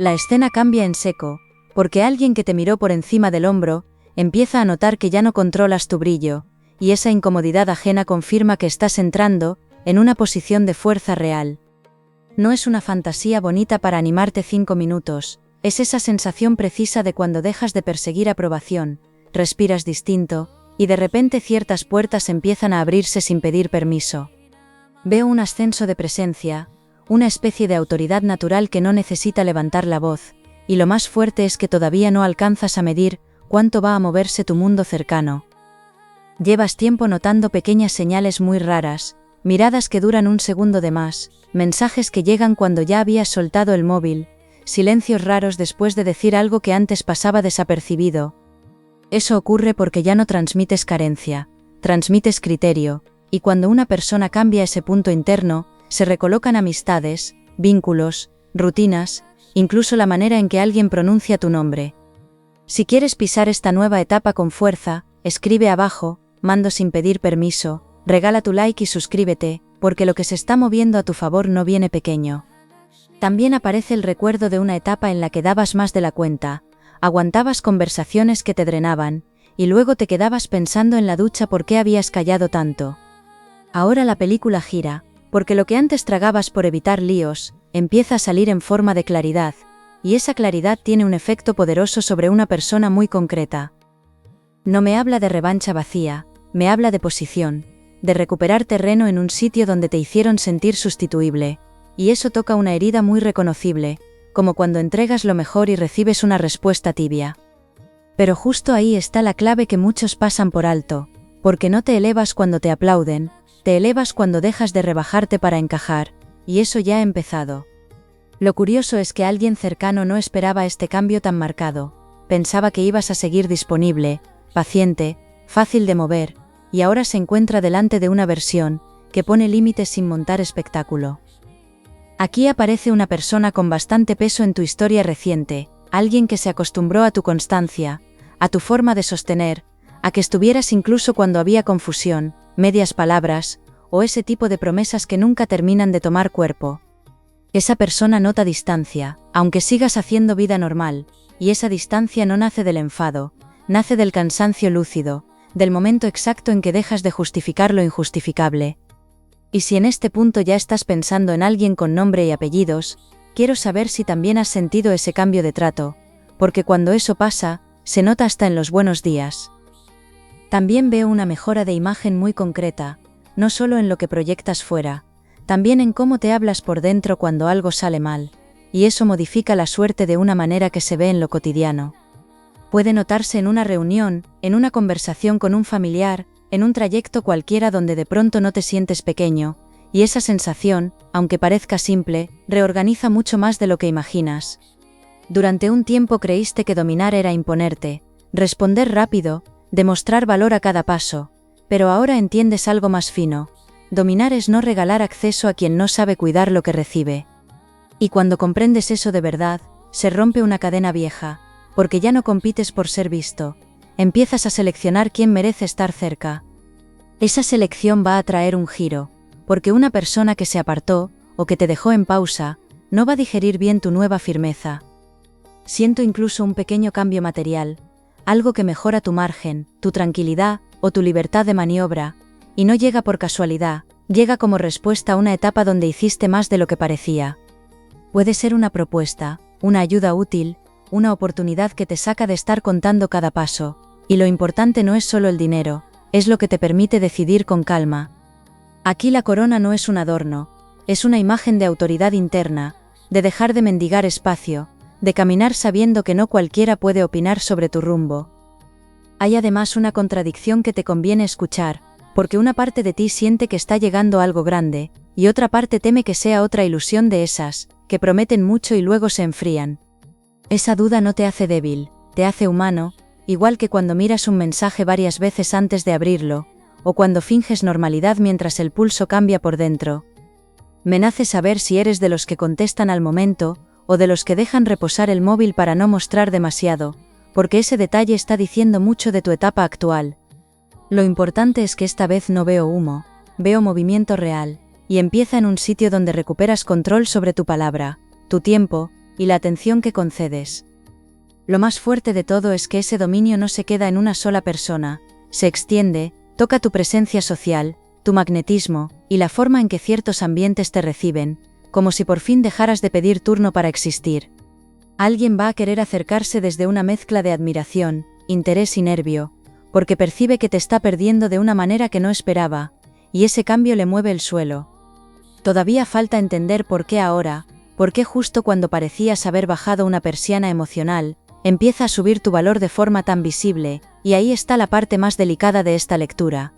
La escena cambia en seco, porque alguien que te miró por encima del hombro, empieza a notar que ya no controlas tu brillo, y esa incomodidad ajena confirma que estás entrando en una posición de fuerza real. No es una fantasía bonita para animarte 5 minutos, es esa sensación precisa de cuando dejas de perseguir aprobación, respiras distinto, y de repente ciertas puertas empiezan a abrirse sin pedir permiso. Veo un ascenso de presencia, una especie de autoridad natural que no necesita levantar la voz, y lo más fuerte es que todavía no alcanzas a medir cuánto va a moverse tu mundo cercano. Llevas tiempo notando pequeñas señales muy raras, miradas que duran un segundo de más, mensajes que llegan cuando ya habías soltado el móvil, silencios raros después de decir algo que antes pasaba desapercibido. Eso ocurre porque ya no transmites carencia, transmites criterio, y cuando una persona cambia ese punto interno, se recolocan amistades, vínculos, rutinas, incluso la manera en que alguien pronuncia tu nombre. Si quieres pisar esta nueva etapa con fuerza, escribe abajo, mando sin pedir permiso, regala tu like y suscríbete, porque lo que se está moviendo a tu favor no viene pequeño. También aparece el recuerdo de una etapa en la que dabas más de la cuenta, aguantabas conversaciones que te drenaban, y luego te quedabas pensando en la ducha por qué habías callado tanto. Ahora la película gira, porque lo que antes tragabas por evitar líos, empieza a salir en forma de claridad, y esa claridad tiene un efecto poderoso sobre una persona muy concreta. No me habla de revancha vacía, me habla de posición, de recuperar terreno en un sitio donde te hicieron sentir sustituible, y eso toca una herida muy reconocible, como cuando entregas lo mejor y recibes una respuesta tibia. Pero justo ahí está la clave que muchos pasan por alto, porque no te elevas cuando te aplauden, te elevas cuando dejas de rebajarte para encajar, y eso ya ha empezado. Lo curioso es que alguien cercano no esperaba este cambio tan marcado, pensaba que ibas a seguir disponible, paciente, fácil de mover, y ahora se encuentra delante de una versión que pone límites sin montar espectáculo. Aquí aparece una persona con bastante peso en tu historia reciente, alguien que se acostumbró a tu constancia, a tu forma de sostener, a que estuvieras incluso cuando había confusión, medias palabras, o ese tipo de promesas que nunca terminan de tomar cuerpo. Esa persona nota distancia, aunque sigas haciendo vida normal, y esa distancia no nace del enfado, nace del cansancio lúcido, del momento exacto en que dejas de justificar lo injustificable. Y si en este punto ya estás pensando en alguien con nombre y apellidos, quiero saber si también has sentido ese cambio de trato, porque cuando eso pasa, se nota hasta en los buenos días. También veo una mejora de imagen muy concreta, no solo en lo que proyectas fuera, también en cómo te hablas por dentro cuando algo sale mal, y eso modifica la suerte de una manera que se ve en lo cotidiano. Puede notarse en una reunión, en una conversación con un familiar, en un trayecto cualquiera donde de pronto no te sientes pequeño, y esa sensación, aunque parezca simple, reorganiza mucho más de lo que imaginas. Durante un tiempo creíste que dominar era imponerte, responder rápido, demostrar valor a cada paso, pero ahora entiendes algo más fino. Dominar es no regalar acceso a quien no sabe cuidar lo que recibe. Y cuando comprendes eso de verdad, se rompe una cadena vieja, porque ya no compites por ser visto, empiezas a seleccionar quién merece estar cerca. Esa selección va a traer un giro, porque una persona que se apartó, o que te dejó en pausa, no va a digerir bien tu nueva firmeza. Siento incluso un pequeño cambio material, algo que mejora tu margen, tu tranquilidad o tu libertad de maniobra, y no llega por casualidad, llega como respuesta a una etapa donde hiciste más de lo que parecía. Puede ser una propuesta, una ayuda útil, una oportunidad que te saca de estar contando cada paso, y lo importante no es solo el dinero, es lo que te permite decidir con calma. Aquí la corona no es un adorno, es una imagen de autoridad interna, de dejar de mendigar espacio, de caminar sabiendo que no cualquiera puede opinar sobre tu rumbo. Hay además una contradicción que te conviene escuchar, porque una parte de ti siente que está llegando algo grande, y otra parte teme que sea otra ilusión de esas, que prometen mucho y luego se enfrían. Esa duda no te hace débil, te hace humano, igual que cuando miras un mensaje varias veces antes de abrirlo, o cuando finges normalidad mientras el pulso cambia por dentro. Me nace saber si eres de los que contestan al momento, o de los que dejan reposar el móvil para no mostrar demasiado, porque ese detalle está diciendo mucho de tu etapa actual. Lo importante es que esta vez no veo humo, veo movimiento real, y empieza en un sitio donde recuperas control sobre tu palabra, tu tiempo, y la atención que concedes. Lo más fuerte de todo es que ese dominio no se queda en una sola persona, se extiende, toca tu presencia social, tu magnetismo, y la forma en que ciertos ambientes te reciben, como si por fin dejaras de pedir turno para existir. Alguien va a querer acercarse desde una mezcla de admiración, interés y nervio, porque percibe que te está perdiendo de una manera que no esperaba, y ese cambio le mueve el suelo. Todavía falta entender por qué ahora, por qué justo cuando parecías haber bajado una persiana emocional, empieza a subir tu valor de forma tan visible, y ahí está la parte más delicada de esta lectura.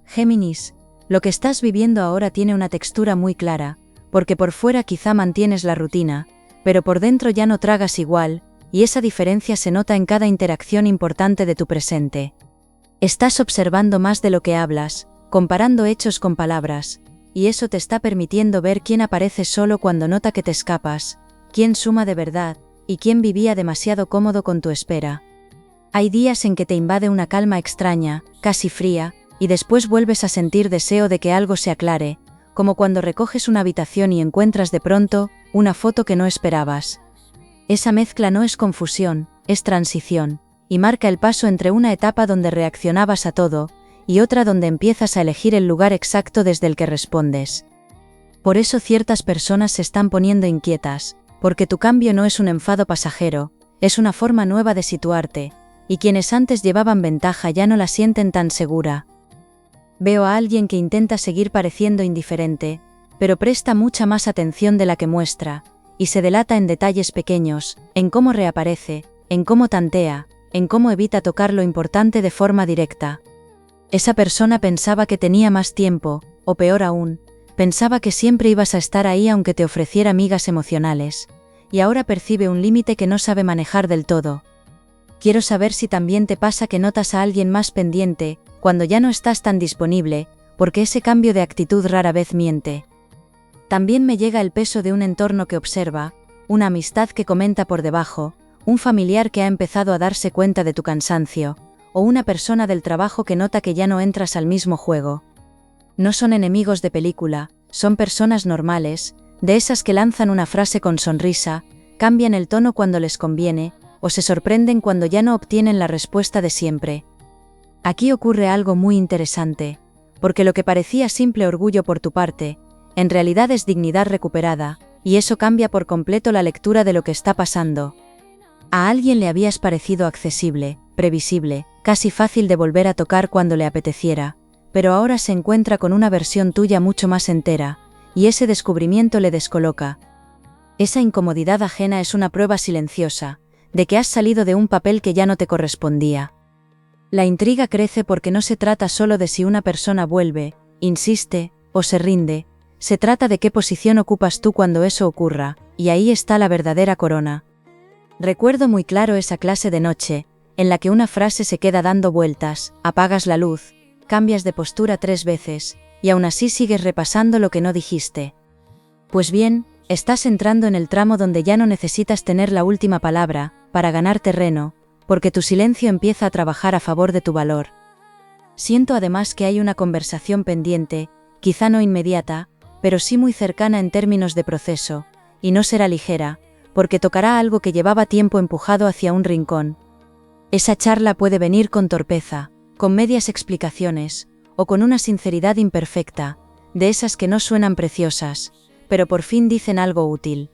Géminis, lo que estás viviendo ahora tiene una textura muy clara, porque por fuera quizá mantienes la rutina, pero por dentro ya no tragas igual, y esa diferencia se nota en cada interacción importante de tu presente. Estás observando más de lo que hablas, comparando hechos con palabras, y eso te está permitiendo ver quién aparece solo cuando nota que te escapas, quién suma de verdad, y quién vivía demasiado cómodo con tu espera. Hay días en que te invade una calma extraña, casi fría, y después vuelves a sentir deseo de que algo se aclare, como cuando recoges una habitación y encuentras de pronto una foto que no esperabas. Esa mezcla no es confusión, es transición, y marca el paso entre una etapa donde reaccionabas a todo, y otra donde empiezas a elegir el lugar exacto desde el que respondes. Por eso ciertas personas se están poniendo inquietas, porque tu cambio no es un enfado pasajero, es una forma nueva de situarte, y quienes antes llevaban ventaja ya no la sienten tan segura. Veo a alguien que intenta seguir pareciendo indiferente, pero presta mucha más atención de la que muestra, y se delata en detalles pequeños, en cómo reaparece, en cómo tantea, en cómo evita tocar lo importante de forma directa. Esa persona pensaba que tenía más tiempo, o peor aún, pensaba que siempre ibas a estar ahí aunque te ofreciera migas emocionales, y ahora percibe un límite que no sabe manejar del todo. Quiero saber si también te pasa que notas a alguien más pendiente, cuando ya no estás tan disponible, porque ese cambio de actitud rara vez miente. También me llega el peso de un entorno que observa, una amistad que comenta por debajo, un familiar que ha empezado a darse cuenta de tu cansancio, o una persona del trabajo que nota que ya no entras al mismo juego. No son enemigos de película, son personas normales, de esas que lanzan una frase con sonrisa, cambian el tono cuando les conviene, o se sorprenden cuando ya no obtienen la respuesta de siempre. Aquí ocurre algo muy interesante, porque lo que parecía simple orgullo por tu parte, en realidad es dignidad recuperada, y eso cambia por completo la lectura de lo que está pasando. A alguien le habías parecido accesible, previsible, casi fácil de volver a tocar cuando le apeteciera, pero ahora se encuentra con una versión tuya mucho más entera, y ese descubrimiento le descoloca. Esa incomodidad ajena es una prueba silenciosa, de que has salido de un papel que ya no te correspondía. La intriga crece porque no se trata solo de si una persona vuelve, insiste, o se rinde, se trata de qué posición ocupas tú cuando eso ocurra, y ahí está la verdadera corona. Recuerdo muy claro esa clase de noche, en la que una frase se queda dando vueltas, apagas la luz, cambias de postura 3 veces, y aún así sigues repasando lo que no dijiste. Pues bien, estás entrando en el tramo donde ya no necesitas tener la última palabra, para ganar terreno, porque tu silencio empieza a trabajar a favor de tu valor. Siento además que hay una conversación pendiente, quizá no inmediata, pero sí muy cercana en términos de proceso, y no será ligera, porque tocará algo que llevaba tiempo empujado hacia un rincón. Esa charla puede venir con torpeza, con medias explicaciones, o con una sinceridad imperfecta, de esas que no suenan preciosas, pero por fin dicen algo útil.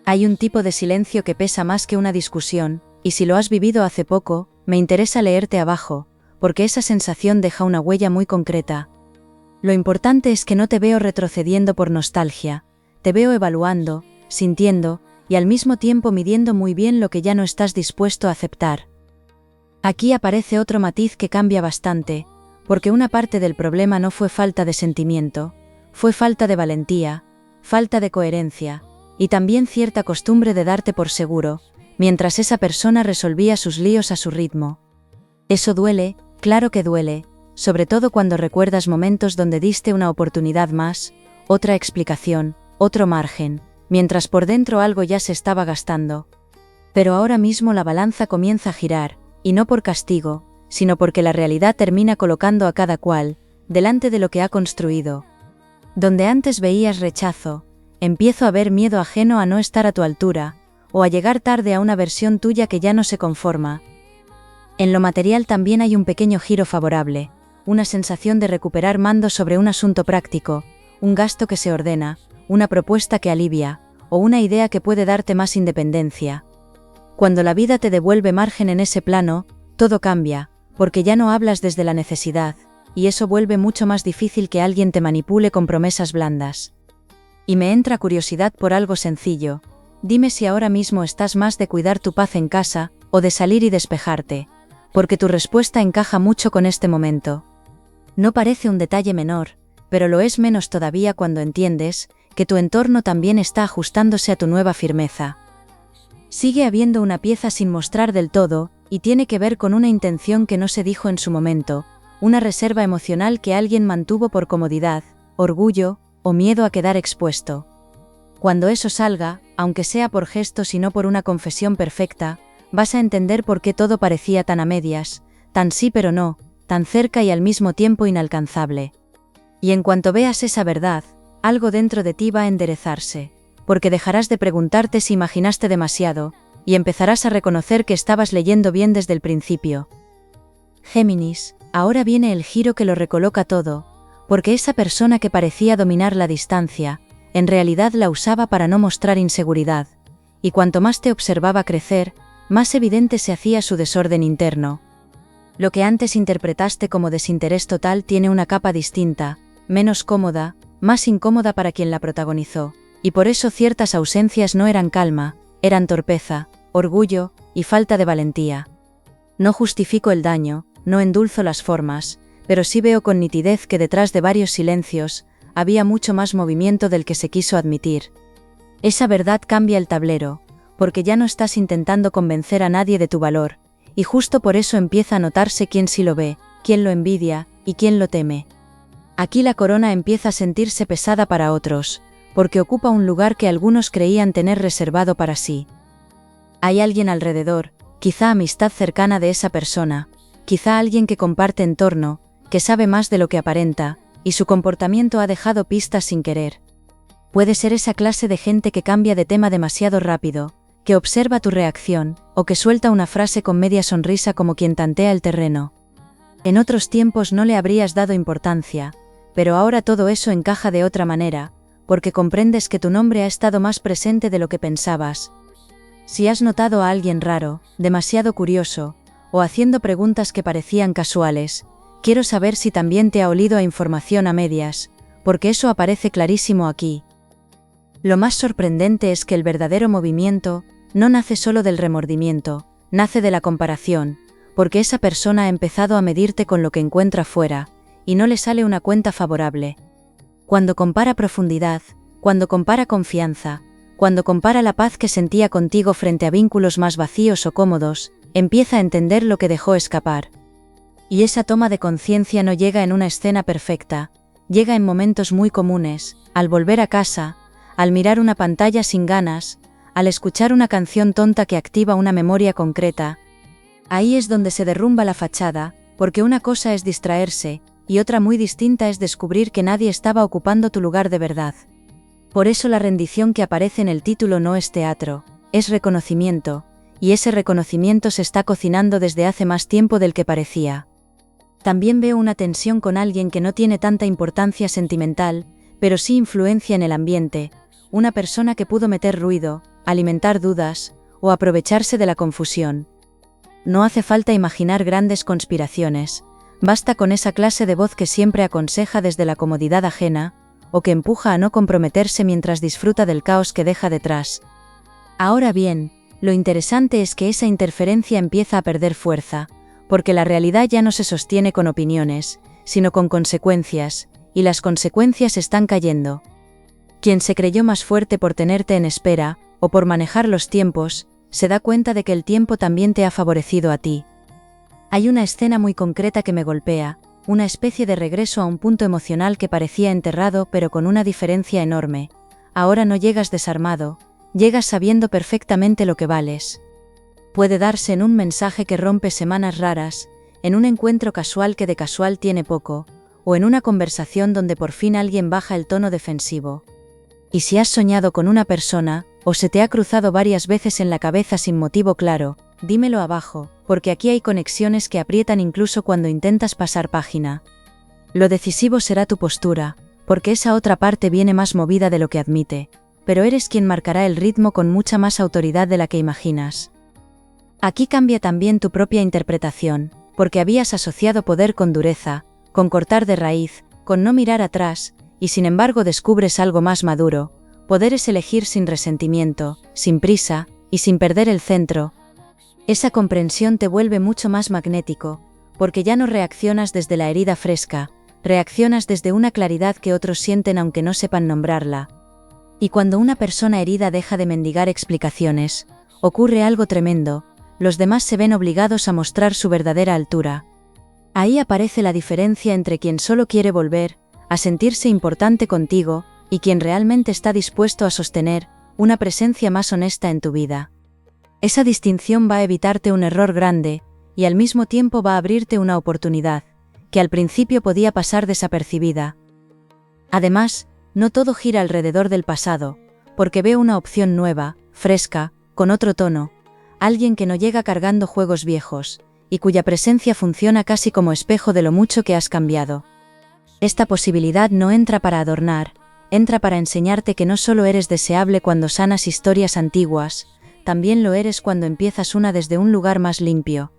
Hay un tipo de silencio que pesa más que una discusión, y si lo has vivido hace poco, me interesa leerte abajo, porque esa sensación deja una huella muy concreta. Lo importante es que no te veo retrocediendo por nostalgia, te veo evaluando, sintiendo, y al mismo tiempo midiendo muy bien lo que ya no estás dispuesto a aceptar. Aquí aparece otro matiz que cambia bastante, porque una parte del problema no fue falta de sentimiento, fue falta de valentía, falta de coherencia, y también cierta costumbre de darte por seguro, mientras esa persona resolvía sus líos a su ritmo. Eso duele, claro que duele, sobre todo cuando recuerdas momentos donde diste una oportunidad más, otra explicación, otro margen, mientras por dentro algo ya se estaba gastando. Pero ahora mismo la balanza comienza a girar, y no por castigo, sino porque la realidad termina colocando a cada cual, delante de lo que ha construido. Donde antes veías rechazo, empiezo a ver miedo ajeno a no estar a tu altura, o a llegar tarde a una versión tuya que ya no se conforma. En lo material también hay un pequeño giro favorable, una sensación de recuperar mando sobre un asunto práctico, un gasto que se ordena, una propuesta que alivia, o una idea que puede darte más independencia. Cuando la vida te devuelve margen en ese plano, todo cambia, porque ya no hablas desde la necesidad, y eso vuelve mucho más difícil que alguien te manipule con promesas blandas. Y me entra curiosidad por algo sencillo. Dime si ahora mismo estás más de cuidar tu paz en casa, o de salir y despejarte, porque tu respuesta encaja mucho con este momento. No parece un detalle menor, pero lo es menos todavía cuando entiendes que tu entorno también está ajustándose a tu nueva firmeza. Sigue habiendo una pieza sin mostrar del todo, y tiene que ver con una intención que no se dijo en su momento, una reserva emocional que alguien mantuvo por comodidad, orgullo, o miedo a quedar expuesto. Cuando eso salga, aunque sea por gestos y no por una confesión perfecta, vas a entender por qué todo parecía tan a medias, tan sí pero no, tan cerca y al mismo tiempo inalcanzable. Y en cuanto veas esa verdad, algo dentro de ti va a enderezarse, porque dejarás de preguntarte si imaginaste demasiado, y empezarás a reconocer que estabas leyendo bien desde el principio. Géminis, ahora viene el giro que lo recoloca todo, porque esa persona que parecía dominar la distancia, en realidad la usaba para no mostrar inseguridad, y cuanto más te observaba crecer, más evidente se hacía su desorden interno. Lo que antes interpretaste como desinterés total tiene una capa distinta, menos cómoda, más incómoda para quien la protagonizó, y por eso ciertas ausencias no eran calma, eran torpeza, orgullo y falta de valentía. No justifico el daño, no endulzo las formas, pero sí veo con nitidez que detrás de varios silencios, había mucho más movimiento del que se quiso admitir. Esa verdad cambia el tablero, porque ya no estás intentando convencer a nadie de tu valor, y justo por eso empieza a notarse quién sí lo ve, quién lo envidia, y quién lo teme. Aquí la corona empieza a sentirse pesada para otros, porque ocupa un lugar que algunos creían tener reservado para sí. Hay alguien alrededor, quizá amistad cercana de esa persona, quizá alguien que comparte entorno, que sabe más de lo que aparenta, y su comportamiento ha dejado pistas sin querer. Puede ser esa clase de gente que cambia de tema demasiado rápido, que observa tu reacción, o que suelta una frase con media sonrisa como quien tantea el terreno. En otros tiempos no le habrías dado importancia, pero ahora todo eso encaja de otra manera, porque comprendes que tu nombre ha estado más presente de lo que pensabas. Si has notado a alguien raro, demasiado curioso, o haciendo preguntas que parecían casuales, quiero saber si también te ha olido a información a medias, porque eso aparece clarísimo aquí. Lo más sorprendente es que el verdadero movimiento no nace solo del remordimiento, nace de la comparación, porque esa persona ha empezado a medirte con lo que encuentra fuera, y no le sale una cuenta favorable. Cuando compara profundidad, cuando compara confianza, cuando compara la paz que sentía contigo frente a vínculos más vacíos o cómodos, empieza a entender lo que dejó escapar. Y esa toma de conciencia no llega en una escena perfecta, llega en momentos muy comunes, al volver a casa, al mirar una pantalla sin ganas, al escuchar una canción tonta que activa una memoria concreta. Ahí es donde se derrumba la fachada, porque una cosa es distraerse, y otra muy distinta es descubrir que nadie estaba ocupando tu lugar de verdad. Por eso la rendición que aparece en el título no es teatro, es reconocimiento, y ese reconocimiento se está cocinando desde hace más tiempo del que parecía. También veo una tensión con alguien que no tiene tanta importancia sentimental, pero sí influencia en el ambiente, una persona que pudo meter ruido, alimentar dudas, o aprovecharse de la confusión. No hace falta imaginar grandes conspiraciones, basta con esa clase de voz que siempre aconseja desde la comodidad ajena, o que empuja a no comprometerse mientras disfruta del caos que deja detrás. Ahora bien, lo interesante es que esa interferencia empieza a perder fuerza, porque la realidad ya no se sostiene con opiniones, sino con consecuencias, y las consecuencias están cayendo. Quien se creyó más fuerte por tenerte en espera, o por manejar los tiempos, se da cuenta de que el tiempo también te ha favorecido a ti. Hay una escena muy concreta que me golpea, una especie de regreso a un punto emocional que parecía enterrado pero con una diferencia enorme. Ahora no llegas desarmado, llegas sabiendo perfectamente lo que vales. Puede darse en un mensaje que rompe semanas raras, en un encuentro casual que de casual tiene poco, o en una conversación donde por fin alguien baja el tono defensivo. Y si has soñado con una persona, o se te ha cruzado varias veces en la cabeza sin motivo claro, dímelo abajo, porque aquí hay conexiones que aprietan incluso cuando intentas pasar página. Lo decisivo será tu postura, porque esa otra parte viene más movida de lo que admite, pero eres quien marcará el ritmo con mucha más autoridad de la que imaginas. Aquí cambia también tu propia interpretación, porque habías asociado poder con dureza, con cortar de raíz, con no mirar atrás, y sin embargo descubres algo más maduro. Poder es elegir sin resentimiento, sin prisa, y sin perder el centro. Esa comprensión te vuelve mucho más magnético, porque ya no reaccionas desde la herida fresca, reaccionas desde una claridad que otros sienten aunque no sepan nombrarla. Y cuando una persona herida deja de mendigar explicaciones, ocurre algo tremendo, los demás se ven obligados a mostrar su verdadera altura. Ahí aparece la diferencia entre quien solo quiere volver a sentirse importante contigo, y quien realmente está dispuesto a sostener una presencia más honesta en tu vida. Esa distinción va a evitarte un error grande, y al mismo tiempo va a abrirte una oportunidad, que al principio podía pasar desapercibida. Además, no todo gira alrededor del pasado, porque veo una opción nueva, fresca, con otro tono, alguien que no llega cargando juegos viejos, y cuya presencia funciona casi como espejo de lo mucho que has cambiado. Esta posibilidad no entra para adornar, entra para enseñarte que no solo eres deseable cuando sanas historias antiguas, también lo eres cuando empiezas una desde un lugar más limpio.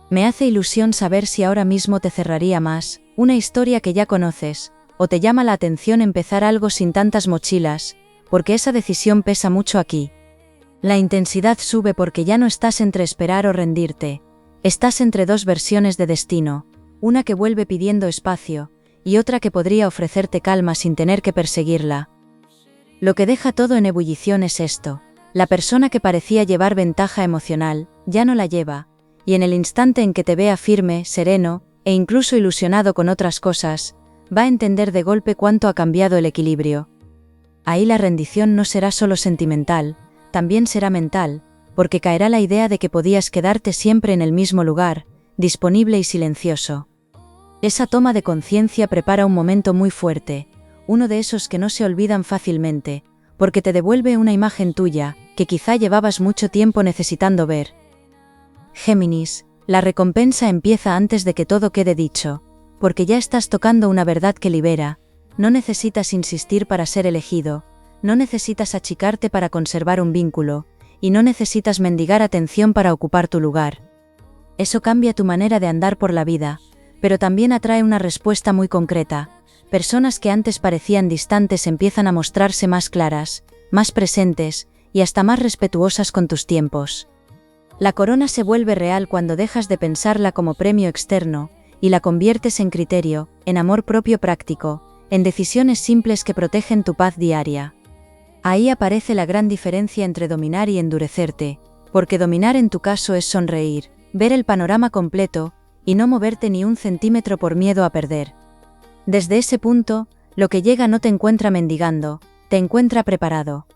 Me hace ilusión saber si ahora mismo te cerraría más una historia que ya conoces, o te llama la atención empezar algo sin tantas mochilas, porque esa decisión pesa mucho aquí. La intensidad sube porque ya no estás entre esperar o rendirte, estás entre dos versiones de destino, una que vuelve pidiendo espacio, y otra que podría ofrecerte calma sin tener que perseguirla. Lo que deja todo en ebullición es esto: la persona que parecía llevar ventaja emocional, ya no la lleva, y en el instante en que te vea firme, sereno, e incluso ilusionado con otras cosas, va a entender de golpe cuánto ha cambiado el equilibrio. Ahí la rendición no será solo sentimental, también será mental, porque caerá la idea de que podías quedarte siempre en el mismo lugar, disponible y silencioso. Esa toma de conciencia prepara un momento muy fuerte, uno de esos que no se olvidan fácilmente, porque te devuelve una imagen tuya, que quizá llevabas mucho tiempo necesitando ver. Géminis, la recompensa empieza antes de que todo quede dicho, porque ya estás tocando una verdad que libera, no necesitas insistir para ser elegido, no necesitas achicarte para conservar un vínculo, y no necesitas mendigar atención para ocupar tu lugar. Eso cambia tu manera de andar por la vida, pero también atrae una respuesta muy concreta. Personas que antes parecían distantes empiezan a mostrarse más claras, más presentes, y hasta más respetuosas con tus tiempos. La corona se vuelve real cuando dejas de pensarla como premio externo, y la conviertes en criterio, en amor propio práctico, en decisiones simples que protegen tu paz diaria. Ahí aparece la gran diferencia entre dominar y endurecerte, porque dominar en tu caso es sonreír, ver el panorama completo, y no moverte ni un centímetro por miedo a perder. Desde ese punto, lo que llega no te encuentra mendigando, te encuentra preparado.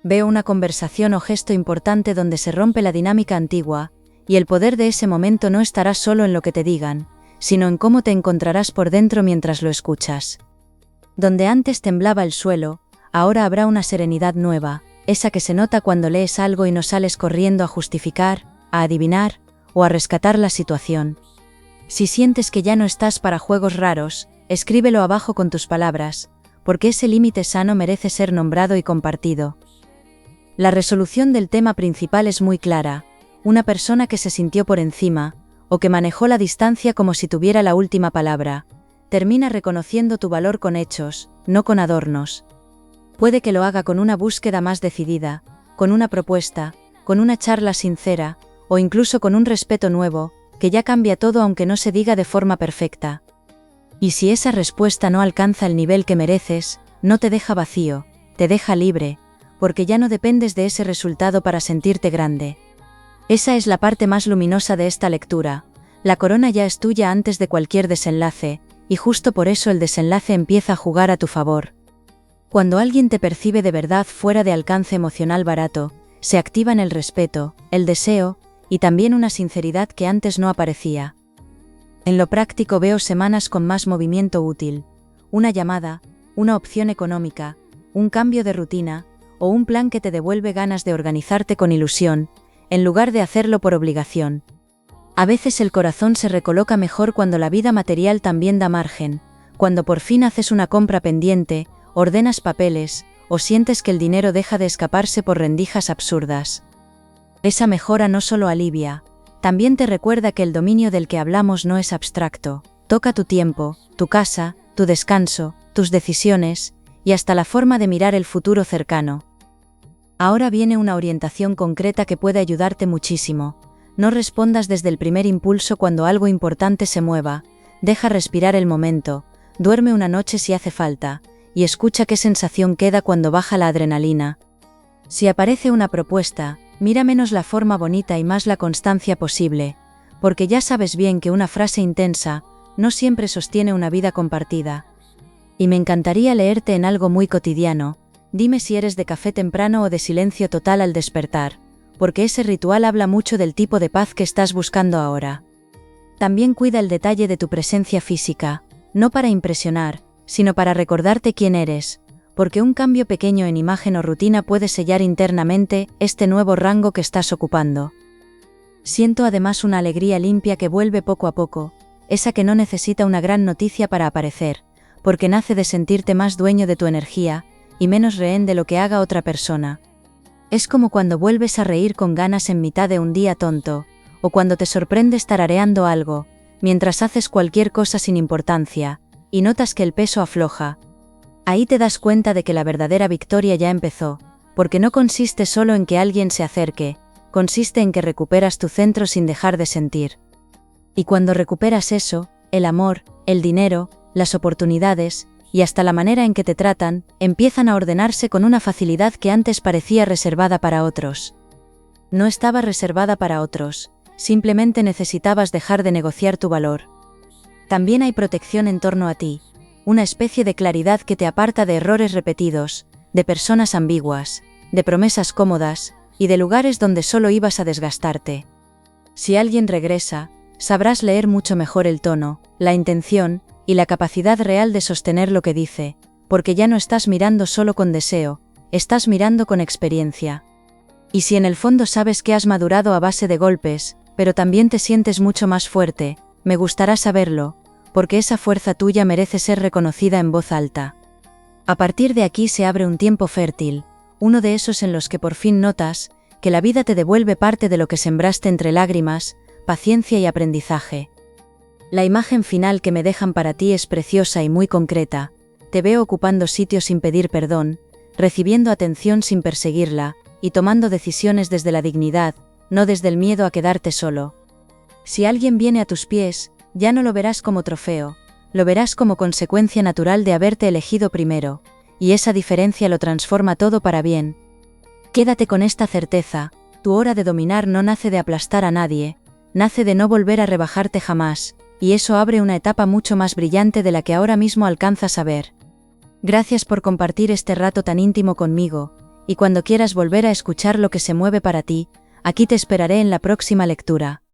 Veo una conversación o gesto importante donde se rompe la dinámica antigua, y el poder de ese momento no estará solo en lo que te digan, sino en cómo te encontrarás por dentro mientras lo escuchas. Donde antes temblaba el suelo, ahora habrá una serenidad nueva, esa que se nota cuando lees algo y no sales corriendo a justificar, a adivinar, o a rescatar la situación. Si sientes que ya no estás para juegos raros, escríbelo abajo con tus palabras, porque ese límite sano merece ser nombrado y compartido. La resolución del tema principal es muy clara: una persona que se sintió por encima, o que manejó la distancia como si tuviera la última palabra, termina reconociendo tu valor con hechos, no con adornos. Puede que lo haga con una búsqueda más decidida, con una propuesta, con una charla sincera, o incluso con un respeto nuevo, que ya cambia todo aunque no se diga de forma perfecta. Y si esa respuesta no alcanza el nivel que mereces, no te deja vacío, te deja libre, porque ya no dependes de ese resultado para sentirte grande. Esa es la parte más luminosa de esta lectura: la corona ya es tuya antes de cualquier desenlace, y justo por eso el desenlace empieza a jugar a tu favor. Cuando alguien te percibe de verdad fuera de alcance emocional barato, se activan el respeto, el deseo, y también una sinceridad que antes no aparecía. En lo práctico veo semanas con más movimiento útil, una llamada, una opción económica, un cambio de rutina, o un plan que te devuelve ganas de organizarte con ilusión, en lugar de hacerlo por obligación. A veces el corazón se recoloca mejor cuando la vida material también da margen, cuando por fin haces una compra pendiente, ordenas papeles, o sientes que el dinero deja de escaparse por rendijas absurdas. Esa mejora no solo alivia, también te recuerda que el dominio del que hablamos no es abstracto, toca tu tiempo, tu casa, tu descanso, tus decisiones, y hasta la forma de mirar el futuro cercano. Ahora viene una orientación concreta que puede ayudarte muchísimo. No respondas desde el primer impulso cuando algo importante se mueva, deja respirar el momento, duerme una noche si hace falta, y escucha qué sensación queda cuando baja la adrenalina. Si aparece una propuesta, mira menos la forma bonita y más la constancia posible, porque ya sabes bien que una frase intensa no siempre sostiene una vida compartida. Y me encantaría leerte en algo muy cotidiano. Dime si eres de café temprano o de silencio total al despertar, porque ese ritual habla mucho del tipo de paz que estás buscando ahora. También cuida el detalle de tu presencia física, no para impresionar, sino para recordarte quién eres, porque un cambio pequeño en imagen o rutina puede sellar internamente este nuevo rango que estás ocupando. Siento además una alegría limpia que vuelve poco a poco, esa que no necesita una gran noticia para aparecer, porque nace de sentirte más dueño de tu energía, y menos rehén de lo que haga otra persona. Es como cuando vuelves a reír con ganas en mitad de un día tonto, o cuando te sorprendes tarareando algo, mientras haces cualquier cosa sin importancia, y notas que el peso afloja. Ahí te das cuenta de que la verdadera victoria ya empezó, porque no consiste solo en que alguien se acerque, consiste en que recuperas tu centro sin dejar de sentir. Y cuando recuperas eso, el amor, el dinero, las oportunidades, y hasta la manera en que te tratan, empiezan a ordenarse con una facilidad que antes parecía reservada para otros. No estaba reservada para otros, simplemente necesitabas dejar de negociar tu valor. También hay protección en torno a ti, una especie de claridad que te aparta de errores repetidos, de personas ambiguas, de promesas cómodas, y de lugares donde solo ibas a desgastarte. Si alguien regresa, sabrás leer mucho mejor el tono, la intención, y la capacidad real de sostener lo que dice, porque ya no estás mirando solo con deseo, estás mirando con experiencia. Y si en el fondo sabes que has madurado a base de golpes, pero también te sientes mucho más fuerte, me gustará saberlo, porque esa fuerza tuya merece ser reconocida en voz alta. A partir de aquí se abre un tiempo fértil, uno de esos en los que por fin notas que la vida te devuelve parte de lo que sembraste entre lágrimas, paciencia y aprendizaje. La imagen final que me dejan para ti es preciosa y muy concreta. Te veo ocupando sitios sin pedir perdón, recibiendo atención sin perseguirla, y tomando decisiones desde la dignidad, no desde el miedo a quedarte solo. Si alguien viene a tus pies, ya no lo verás como trofeo, lo verás como consecuencia natural de haberte elegido primero, y esa diferencia lo transforma todo para bien. Quédate con esta certeza, tu hora de dominar no nace de aplastar a nadie, nace de no volver a rebajarte jamás, y eso abre una etapa mucho más brillante de la que ahora mismo alcanzas a ver. Gracias por compartir este rato tan íntimo conmigo, y cuando quieras volver a escuchar lo que se mueve para ti, aquí te esperaré en la próxima lectura.